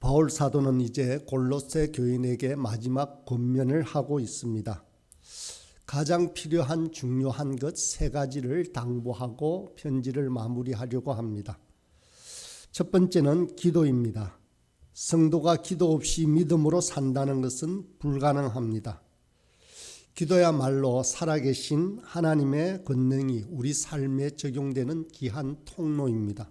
바울 사도는 이제 골로새 교인에게 마지막 권면을 하고 있습니다. 가장 필요한 중요한 것 세 가지를 당부하고 편지를 마무리하려고 합니다. 첫 번째는 기도입니다. 성도가 기도 없이 믿음으로 산다는 것은 불가능합니다. 기도야말로 살아계신 하나님의 권능이 우리 삶에 적용되는 귀한 통로입니다.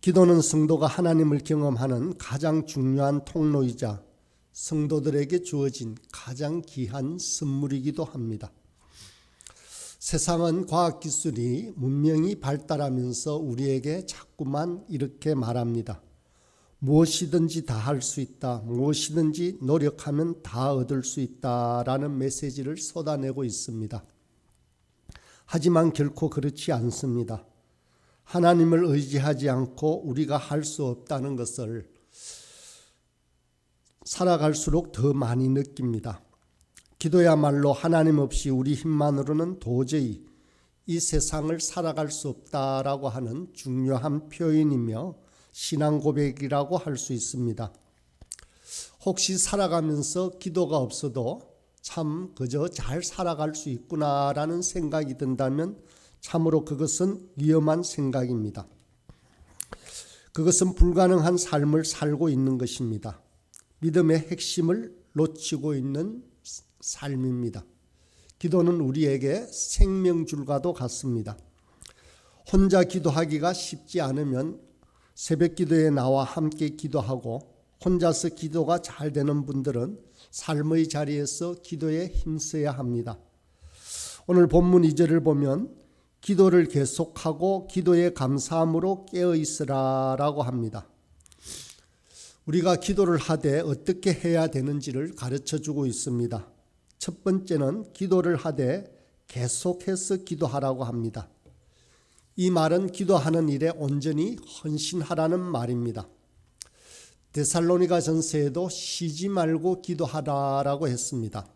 기도는 성도가 하나님을 경험하는 가장 중요한 통로이자 성도들에게 주어진 가장 귀한 선물이기도 합니다. 세상은 과학기술이 문명이 발달하면서 우리에게 자꾸만 이렇게 말합니다. 무엇이든지 다 할 수 있다. 무엇이든지 노력하면 다 얻을 수 있다라는 메시지를 쏟아내고 있습니다. 하지만 결코 그렇지 않습니다. 하나님을 의지하지 않고 우리가 할 수 없다는 것을 살아갈수록 더 많이 느낍니다. 기도야말로 하나님 없이 우리 힘만으로는 도저히 이 세상을 살아갈 수 없다라고 하는 중요한 표현이며 신앙 고백이라고 할 수 있습니다. 혹시 살아가면서 기도가 없어도 참 그저 잘 살아갈 수 있구나라는 생각이 든다면 참으로 그것은 위험한 생각입니다. 그것은 불가능한 삶을 살고 있는 것입니다. 믿음의 핵심을 놓치고 있는 삶입니다. 기도는 우리에게 생명줄과도 같습니다. 혼자 기도하기가 쉽지 않으면 새벽 기도에 나와 함께 기도하고 혼자서 기도가 잘 되는 분들은 삶의 자리에서 기도에 힘써야 합니다. 오늘 본문 2절을 보면 기도를 계속하고 기도에 감사함으로 깨어있으라라고 합니다. 우리가 기도를 하되 어떻게 해야 되는지를 가르쳐주고 있습니다. 첫 번째는 기도를 하되 계속해서 기도하라고 합니다. 이 말은 기도하는 일에 온전히 헌신하라는 말입니다. 데살로니가 전서에도 쉬지 말고 기도하라라고 했습니다.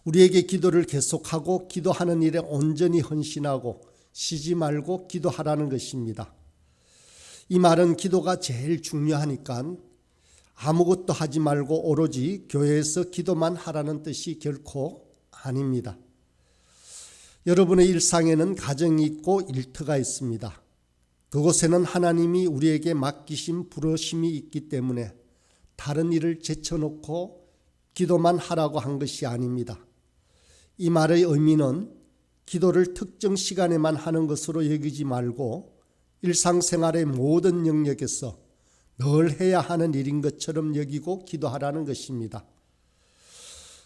우리에게 기도를 계속하고 기도하는 일에 온전히 헌신하고 쉬지 말고 기도하라는 것입니다. 이 말은 기도가 제일 중요하니까 아무것도 하지 말고 오로지 교회에서 기도만 하라는 뜻이 결코 아닙니다. 여러분의 일상에는 가정이 있고 일터가 있습니다. 그곳에는 하나님이 우리에게 맡기신 부르심이 있기 때문에 다른 일을 제쳐놓고 기도만 하라고 한 것이 아닙니다. 이 말의 의미는 기도를 특정 시간에만 하는 것으로 여기지 말고 일상생활의 모든 영역에서 늘 해야 하는 일인 것처럼 여기고 기도하라는 것입니다.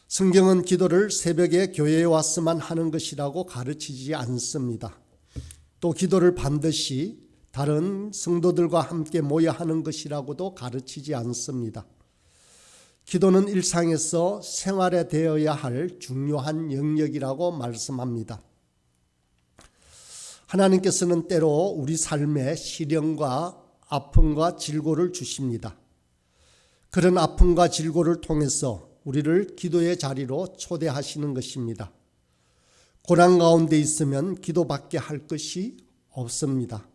성경은 기도를 새벽에 교회에 와서만 하는 것이라고 가르치지 않습니다. 또 기도를 반드시 다른 성도들과 함께 모여 하는 것이라고도 가르치지 않습니다. 기도는 일상에서 생활에 되어야 할 중요한 영역이라고 말씀합니다. 하나님께서는 때로 우리 삶에 시련과 아픔과 질고를 주십니다. 그런 아픔과 질고를 통해서 우리를 기도의 자리로 초대하시는 것입니다. 고난 가운데 있으면 기도밖에 할 것이 없습니다.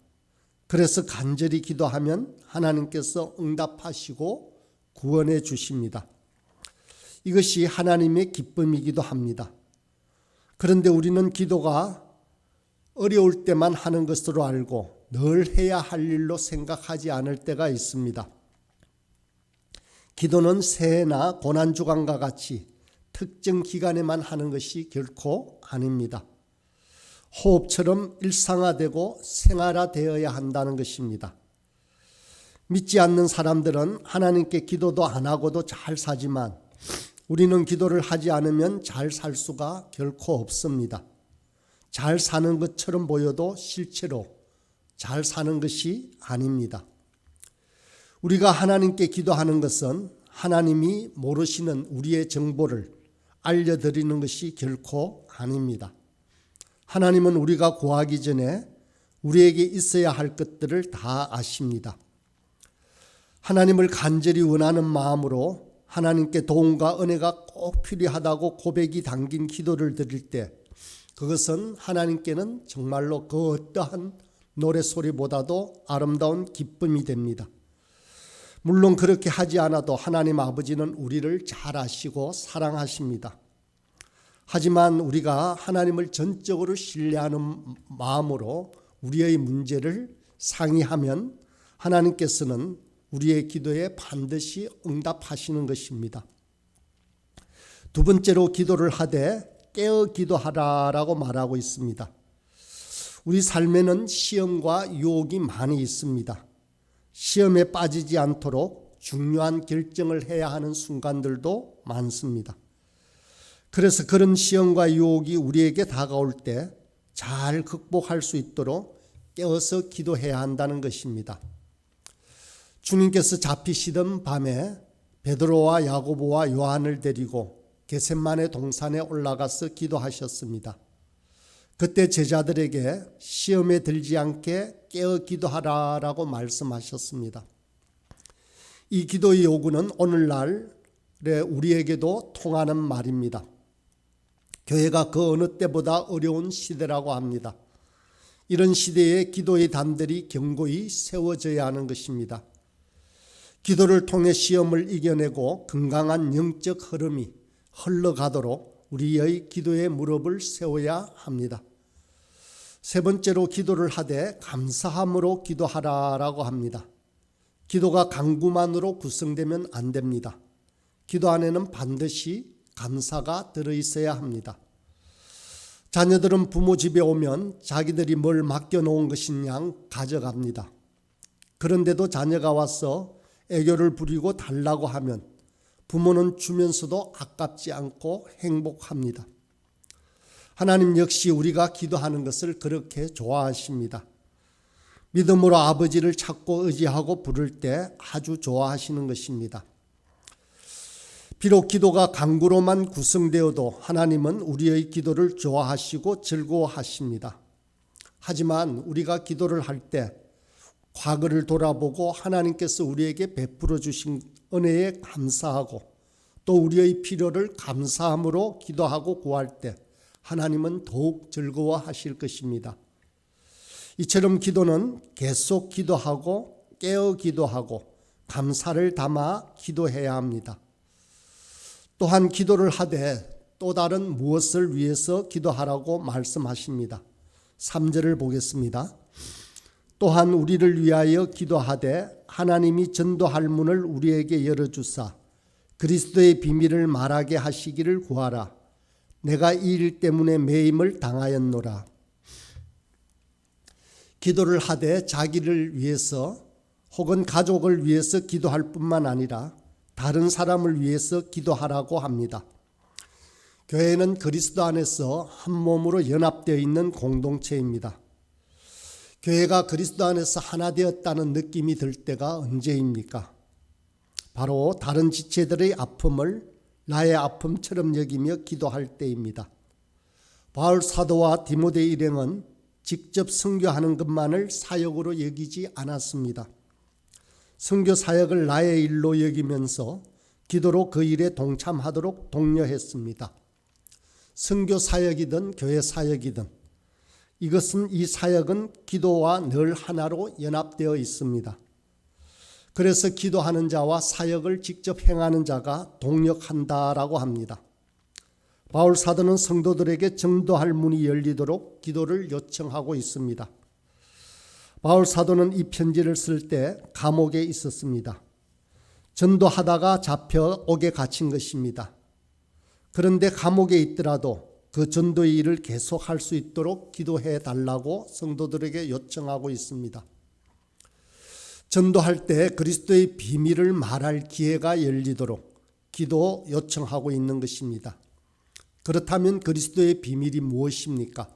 그래서 간절히 기도하면 하나님께서 응답하시고 구원해 주십니다. 이것이 하나님의 기쁨이기도 합니다. 그런데 우리는 기도가 어려울 때만 하는 것으로 알고 늘 해야 할 일로 생각하지 않을 때가 있습니다. 기도는 새해나 고난주간과 같이 특정 기간에만 하는 것이 결코 아닙니다. 호흡처럼 일상화되고 생활화되어야 한다는 것입니다. 믿지 않는 사람들은 하나님께 기도도 안 하고도 잘 사지만 우리는 기도를 하지 않으면 잘 살 수가 결코 없습니다. 잘 사는 것처럼 보여도 실제로 잘 사는 것이 아닙니다. 우리가 하나님께 기도하는 것은 하나님이 모르시는 우리의 정보를 알려드리는 것이 결코 아닙니다. 하나님은 우리가 구하기 전에 우리에게 있어야 할 것들을 다 아십니다. 하나님을 간절히 원하는 마음으로 하나님께 도움과 은혜가 꼭 필요하다고 고백이 담긴 기도를 드릴 때 그것은 하나님께는 정말로 그 어떠한 노래소리보다도 아름다운 기쁨이 됩니다. 물론 그렇게 하지 않아도 하나님 아버지는 우리를 잘 아시고 사랑하십니다. 하지만 우리가 하나님을 전적으로 신뢰하는 마음으로 우리의 문제를 상의하면 하나님께서는 우리의 기도에 반드시 응답하시는 것입니다. 두 번째로 기도를 하되 깨어 기도하라라고 말하고 있습니다. 우리 삶에는 시험과 유혹이 많이 있습니다. 시험에 빠지지 않도록 중요한 결정을 해야 하는 순간들도 많습니다. 그래서 그런 시험과 유혹이 우리에게 다가올 때 잘 극복할 수 있도록 깨어서 기도해야 한다는 것입니다. 주님께서 잡히시던 밤에 베드로와 야고보와 요한을 데리고 겟세마네 동산에 올라가서 기도하셨습니다. 그때 제자들에게 시험에 들지 않게 깨어 기도하라라고 말씀하셨습니다. 이 기도의 요구는 오늘날의 우리에게도 통하는 말입니다. 교회가 그 어느 때보다 어려운 시대라고 합니다. 이런 시대에 기도의 단들이 견고히 세워져야 하는 것입니다. 기도를 통해 시험을 이겨내고 건강한 영적 흐름이 흘러가도록 우리의 기도의 무릎을 세워야 합니다. 세 번째로 기도를 하되 감사함으로 기도하라라고 합니다. 기도가 간구만으로 구성되면 안 됩니다. 기도 안에는 반드시 감사가 들어있어야 합니다. 자녀들은 부모 집에 오면 자기들이 뭘 맡겨놓은 것인 양 가져갑니다. 그런데도 자녀가 와서 애교를 부리고 달라고 하면 부모는 주면서도 아깝지 않고 행복합니다. 하나님 역시 우리가 기도하는 것을 그렇게 좋아하십니다. 믿음으로 아버지를 찾고 의지하고 부를 때 아주 좋아하시는 것입니다. 비록 기도가 간구로만 구성되어도 하나님은 우리의 기도를 좋아하시고 즐거워하십니다. 하지만 우리가 기도를 할 때 과거를 돌아보고 하나님께서 우리에게 베풀어 주신 은혜에 감사하고 또 우리의 필요를 감사함으로 기도하고 구할 때 하나님은 더욱 즐거워하실 것입니다. 이처럼 기도는 계속 기도하고 깨어 기도하고 감사를 담아 기도해야 합니다. 또한 기도를 하되 또 다른 무엇을 위해서 기도하라고 말씀하십니다. 3절을 보겠습니다. 또한 우리를 위하여 기도하되 하나님이 전도할 문을 우리에게 열어주사 그리스도의 비밀을 말하게 하시기를 구하라. 내가 이 일 때문에 매임을 당하였노라. 기도를 하되 자기를 위해서 혹은 가족을 위해서 기도할 뿐만 아니라 다른 사람을 위해서 기도하라고 합니다. 교회는 그리스도 안에서 한 몸으로 연합되어 있는 공동체입니다. 교회가 그리스도 안에서 하나 되었다는 느낌이 들 때가 언제입니까? 바로 다른 지체들의 아픔을 나의 아픔처럼 여기며 기도할 때입니다. 바울 사도와 디모데 일행은 직접 선교하는 것만을 사역으로 여기지 않았습니다. 선교 사역을 나의 일로 여기면서 기도로 그 일에 동참하도록 독려했습니다. 선교 사역이든 교회 사역이든 이 사역은 기도와 늘 하나로 연합되어 있습니다. 그래서 기도하는 자와 사역을 직접 행하는 자가 동력한다라고 합니다. 바울 사도는 성도들에게 전도할 문이 열리도록 기도를 요청하고 있습니다. 바울 사도는 이 편지를 쓸 때 감옥에 있었습니다. 전도하다가 잡혀 옥에 갇힌 것입니다. 그런데 감옥에 있더라도 그 전도의 일을 계속할 수 있도록 기도해 달라고 성도들에게 요청하고 있습니다. 전도할 때 그리스도의 비밀을 말할 기회가 열리도록 기도 요청하고 있는 것입니다. 그렇다면 그리스도의 비밀이 무엇입니까?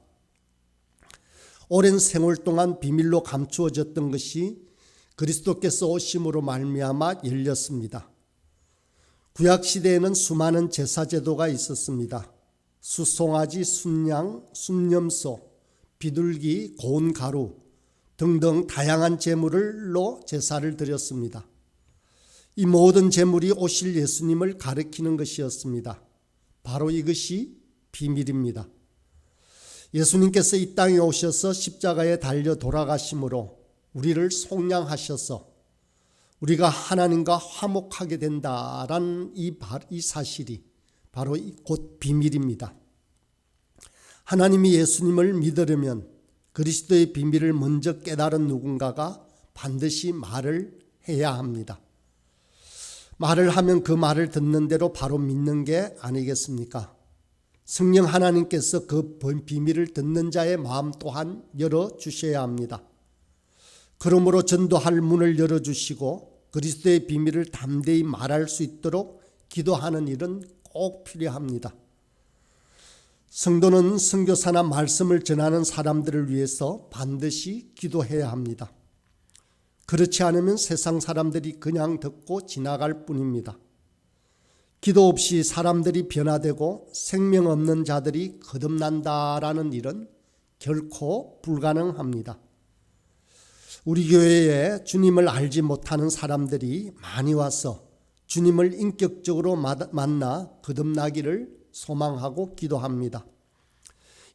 오랜 생활 동안 비밀로 감추어졌던 것이 그리스도께서 오심으로 말미암아 열렸습니다. 구약 시대에는 수많은 제사 제도가 있었습니다. 수송아지, 순양, 순념소, 비둘기, 고운 가루 등등 다양한 제물로 제사를 드렸습니다. 이 모든 제물이 오실 예수님을 가리키는 것이었습니다. 바로 이것이 비밀입니다. 예수님께서 이 땅에 오셔서 십자가에 달려 돌아가심으로 우리를 속량하셔서 우리가 하나님과 화목하게 된다라는 이 사실이 바로 곧 비밀입니다. 하나님이 예수님을 믿으려면 그리스도의 비밀을 먼저 깨달은 누군가가 반드시 말을 해야 합니다. 말을 하면 그 말을 듣는 대로 바로 믿는 게 아니겠습니까? 성령 하나님께서 그 비밀을 듣는 자의 마음 또한 열어주셔야 합니다. 그러므로 전도할 문을 열어주시고 그리스도의 비밀을 담대히 말할 수 있도록 기도하는 일은 꼭 필요합니다. 성도는 선교사나 말씀을 전하는 사람들을 위해서 반드시 기도해야 합니다. 그렇지 않으면 세상 사람들이 그냥 듣고 지나갈 뿐입니다. 기도 없이 사람들이 변화되고 생명 없는 자들이 거듭난다라는 일은 결코 불가능합니다. 우리 교회에 주님을 알지 못하는 사람들이 많이 와서 주님을 인격적으로 만나 거듭나기를 소망하고 기도합니다.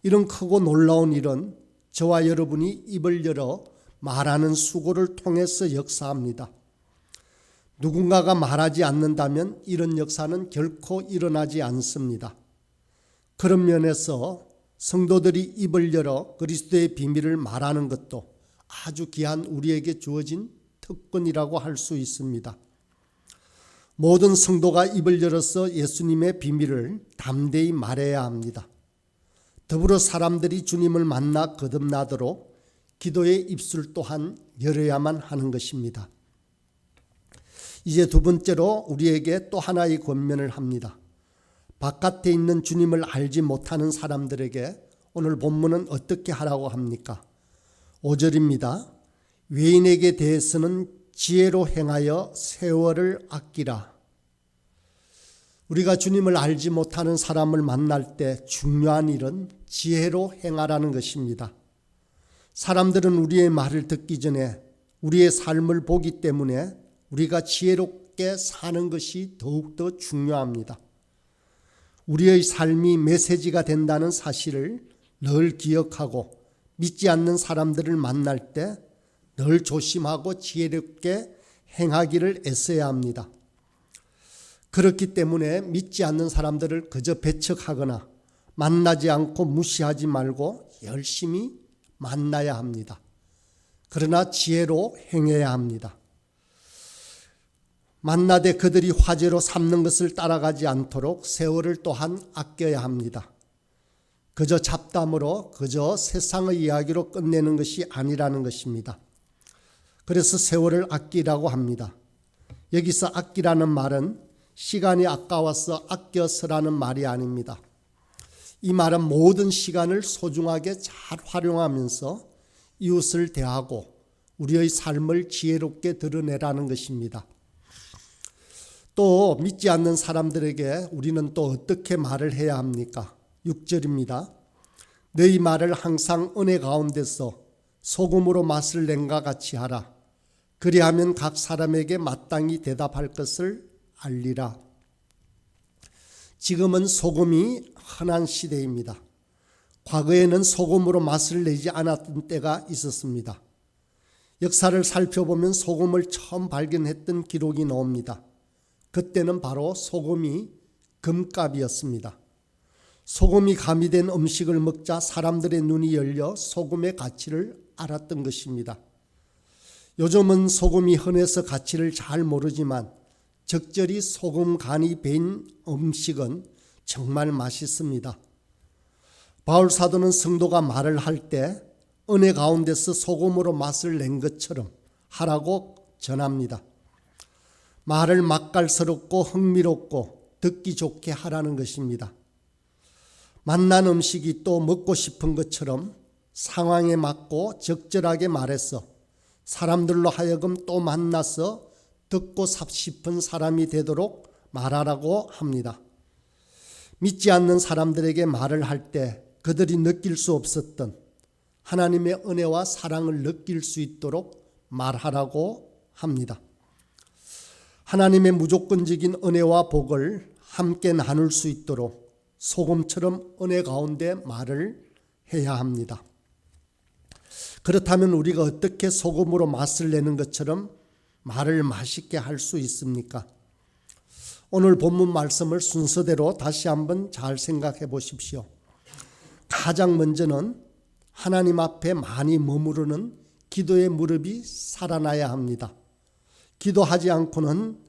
이런 크고 놀라운 일은 저와 여러분이 입을 열어 말하는 수고를 통해서 역사합니다. 누군가가 말하지 않는다면 이런 역사는 결코 일어나지 않습니다. 그런 면에서 성도들이 입을 열어 그리스도의 비밀을 말하는 것도 아주 귀한 우리에게 주어진 특권이라고 할 수 있습니다. 모든 성도가 입을 열어서 예수님의 비밀을 담대히 말해야 합니다. 더불어 사람들이 주님을 만나 거듭나도록 기도의 입술 또한 열어야만 하는 것입니다. 이제 두 번째로 우리에게 또 하나의 권면을 합니다. 바깥에 있는 주님을 알지 못하는 사람들에게 오늘 본문은 어떻게 하라고 합니까? 5절입니다. 외인에게 대해서는 지혜로 행하여 세월을 아끼라. 우리가 주님을 알지 못하는 사람을 만날 때 중요한 일은 지혜로 행하라는 것입니다. 사람들은 우리의 말을 듣기 전에 우리의 삶을 보기 때문에 우리가 지혜롭게 사는 것이 더욱더 중요합니다. 우리의 삶이 메시지가 된다는 사실을 늘 기억하고 믿지 않는 사람들을 만날 때 늘 조심하고 지혜롭게 행하기를 애써야 합니다. 그렇기 때문에 믿지 않는 사람들을 그저 배척하거나 만나지 않고 무시하지 말고 열심히 만나야 합니다. 그러나 지혜로 행해야 합니다. 만나되 그들이 화제로 삼는 것을 따라가지 않도록 세월을 또한 아껴야 합니다. 그저 잡담으로 그저 세상의 이야기로 끝내는 것이 아니라는 것입니다. 그래서 세월을 아끼라고 합니다. 여기서 아끼라는 말은 시간이 아까워서 아껴서라는 말이 아닙니다. 이 말은 모든 시간을 소중하게 잘 활용하면서 이웃을 대하고 우리의 삶을 지혜롭게 드러내라는 것입니다. 또 믿지 않는 사람들에게 우리는 또 어떻게 말을 해야 합니까? 6절입니다. 너희 말을 항상 은혜 가운데서 소금으로 맛을 낸과 같이 하라. 그리하면 각 사람에게 마땅히 대답할 것을 알리라. 지금은 소금이 흔한 시대입니다. 과거에는 소금으로 맛을 내지 않았던 때가 있었습니다. 역사를 살펴보면 소금을 처음 발견했던 기록이 나옵니다. 그때는 바로 소금이 금값이었습니다. 소금이 가미된 음식을 먹자 사람들의 눈이 열려 소금의 가치를 알았던 것입니다. 요즘은 소금이 흔해서 가치를 잘 모르지만 적절히 소금 간이 배인 음식은 정말 맛있습니다. 바울 사도는 성도가 말을 할 때 은혜 가운데서 소금으로 맛을 낸 것처럼 하라고 전합니다. 말을 맛깔스럽고 흥미롭고 듣기 좋게 하라는 것입니다. 맛난 음식이 또 먹고 싶은 것처럼 상황에 맞고 적절하게 말해서 사람들로 하여금 또 만나서 듣고 싶은 사람이 되도록 말하라고 합니다. 믿지 않는 사람들에게 말을 할 때 그들이 느낄 수 없었던 하나님의 은혜와 사랑을 느낄 수 있도록 말하라고 합니다. 하나님의 무조건적인 은혜와 복을 함께 나눌 수 있도록 소금처럼 은혜 가운데 말을 해야 합니다. 그렇다면 우리가 어떻게 소금으로 맛을 내는 것처럼 말을 맛있게 할 수 있습니까? 오늘 본문 말씀을 순서대로 다시 한번 잘 생각해 보십시오. 가장 먼저는 하나님 앞에 많이 머무르는 기도의 무릎이 살아나야 합니다. 기도하지 않고는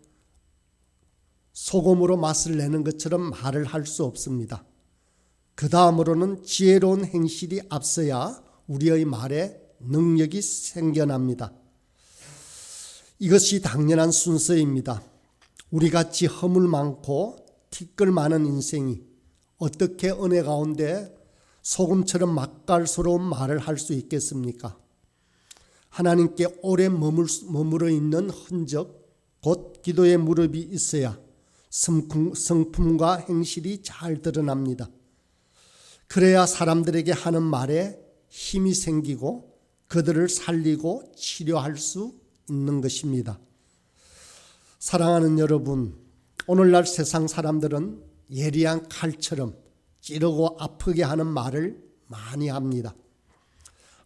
소금으로 맛을 내는 것처럼 말을 할 수 없습니다. 그 다음으로는 지혜로운 행실이 앞서야 우리의 말에 능력이 생겨납니다. 이것이 당연한 순서입니다. 우리같이 허물 많고 티끌 많은 인생이 어떻게 은혜 가운데 소금처럼 맛깔스러운 말을 할 수 있겠습니까? 하나님께 오래 머물러 있는 흔적, 곧 기도의 무릎이 있어야 성품과 행실이 잘 드러납니다. 그래야 사람들에게 하는 말에 힘이 생기고 그들을 살리고 치료할 수 있는 것입니다. 사랑하는 여러분, 오늘날 세상 사람들은 예리한 칼처럼 찌르고 아프게 하는 말을 많이 합니다.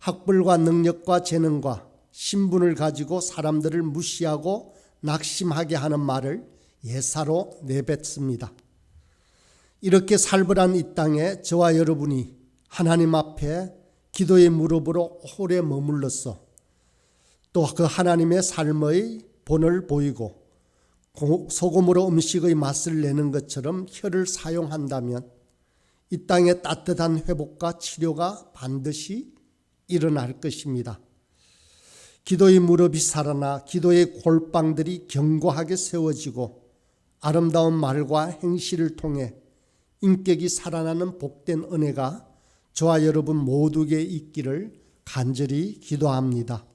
학벌과 능력과 재능과 신분을 가지고 사람들을 무시하고 낙심하게 하는 말을 예사로 내뱉습니다. 이렇게 살벌한 이 땅에 저와 여러분이 하나님 앞에 기도의 무릎으로 오래 머물러서 또 그 하나님의 삶의 본을 보이고 소금으로 음식의 맛을 내는 것처럼 혀를 사용한다면 이 땅의 따뜻한 회복과 치료가 반드시 일어날 것입니다. 기도의 무릎이 살아나 기도의 골방들이 견고하게 세워지고 아름다운 말과 행실을 통해 인격이 살아나는 복된 은혜가 저와 여러분 모두에게 있기를 간절히 기도합니다.